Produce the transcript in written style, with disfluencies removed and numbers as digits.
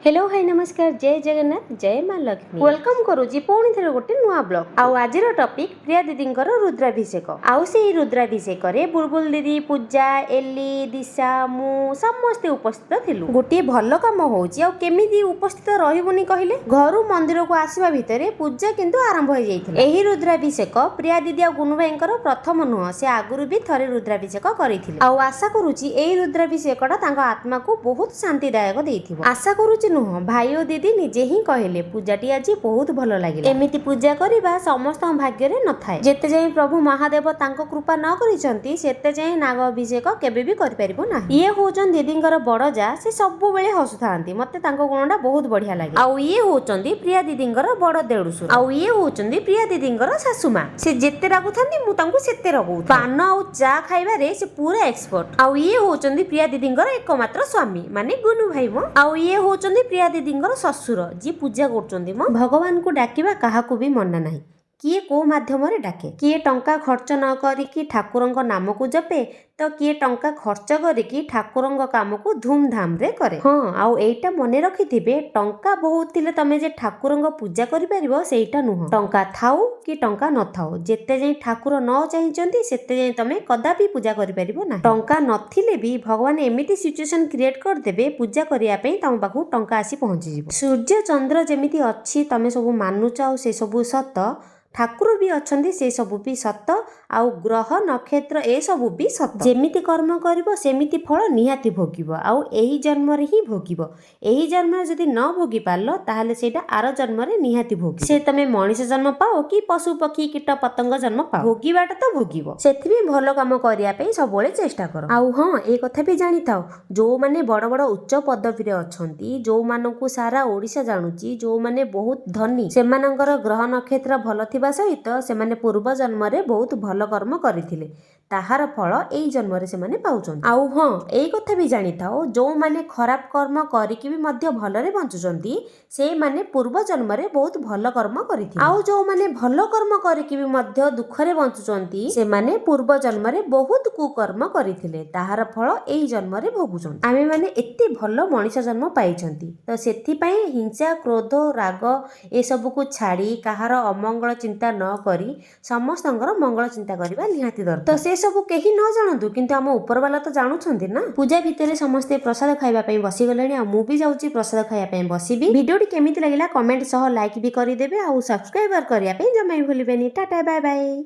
Hello hi नमस्कार जय जगन्नाथ जय माँ लक्ष्मी वेलकम करुची पुणी थे गोटे नुआ ब्लॉग आउ आज टॉपिक प्रिया दीदी रुद्राभिषेक आउ से रुद्राभिषेक रे बुलबुल दीदी पूजा एली दिशा मु समस्ते उपस्थित थिलु गोटे भल काम होउची आउ केमिति उपस्थित रहिबुनी कहिले घरु मंदिर को आसीबा भितरे पूजा किंतु आरंभ हो जाइथिला एही रुद्राभिषेक प्रिया दीदी आ गुनु भाईंकर प्रथम नुह से आगुरु भी थरे रुद्राभिषेक करिथिले आउ आशा करूची एही रुद्राभिषेकटा तांको आत्मा को बहुत शांतिदायक देइथिबो आशा करूची नुह भाई और दीदी निजे ही कहले पूजाटी आज बहुत भल लगे एमिति पूजा करबा समस्त भाग्य रे न थाए जेते जाई प्रभु महादेव तांको कृपा न करिसंती सेते जाई नाग अभिषेक केबे भी करि परिबो ना ये होचन दीदींकर बड़ जा से सब बेले हसुथांती मते तांको गुणटा बहुत बढ़िया लागे आउ ये होचंती प्रिया दीदींकर बड़ देडुसुर आउ ये होचंती प्रिया दीदींकर सासुमा से जेते रागुथांती मु तांको सेते रगौ पान आउ चा खाइबा रे से पूरा एक्सपर्ट आउ ये होचंती प्रिया दीदींकर एकमात्र स्वामी माने गुनु भाई मो आउ ये होचंती प्रिया दीदींकर ससुर जी पूजा करचंदी मो भगवान को डाकिबा काहाकू भी मना नाही किए को माध्यम डाके किए टंका खर्च न करिकी ठाकुरंक नाम को जपे तो किए टंका खर्च करिकी ठाकुरंक काम को धूमधाम रे करे हाँ आउ एटा मने रखिथिबे टंका बहुत थिले तमे जे ठाकुरंक पूजा करि परिबो सेटा नुह टंका थाउ कि टंका न थाउ जेते जाई ठाकुर न चाहिचंती सेते जाई तमे कदापि पूजा करि परिबो ना टंका नथिले भी भगवान एमिति सिचुएशन क्रिएट कर देबे पूजा करिया पे तम पाखु टंका आसी पहुंची जिवो सूर्य चंद्र जेमिति अछि तमे सब मानुच आ से सब सत ठाकुर भी अछंती से सबु भी सत आउ ग्रह नक्षत्र ए सबु भी सत जेमिति कर्म करिवो सेमिति फल निहाती भोगिबो आउ एही जन्म रे ही भोगिबो एही जन्म रे जदी न भोगी पारलो ताहाले सेटा आर जन्म रे निहाती भोगी से तमे मनुष्य जन्म पाओ कि पशु पक्षी कीट पतंग जन्म पाओ भोगिबाटा तो भोगिबो सेथि भल काम करिया पे सबले चेष्टा करो आउ हां ए कथा भी जानि थाओ जो माने बड़ बड़ उच्च पदवी रे अछंती जो मानकु सारा ओडिसा जानुची जो माने बहुत धनी सेमानंकर ग्रह नक्षत्र भल सहित से पूर्व जन्म बहुत भल कर्म करथिले ताहार फल एई जन्म रे से पाउछन आउ हां एई कथा भी जानि थाओ जो माने खराब कर्म करिकि भी मध्य भलरे बंचुचंती से माने पूर्व जन्म रे बहुत भल कर्म करथिले आउ जो माने भल कर्म करिकि भी मध्य दुख रे बंचुचंती से माने पूर्व जन्म रे बहुत कुकर्म करथिले ताहार फल एई जन्म रे भोगुचन आमे माने एते भल मनुष्य जन्म पाइछंती तो सेथि पई हिंसा क्रोध राग ए सब को छाड़ी काहार अमंगल चिंता न करी समस्तंकर मंगल चिंता करबा निहाती दरकार तो से सब केही न जानतु किंतु हम ऊपर वाला तो जानुछंती ना पूजा भितरे समस्ते प्रसाद खाइबा पई बसी गलेनी आ मु भी जाउची प्रसाद खाइबा पई बसीबी वीडियोटी केमिति लागिला कमेंट सह लाइक भी करि देबे आ सब्सक्राइब करिया पई जम्मै भूलिबेनी टाटा बाय बाय।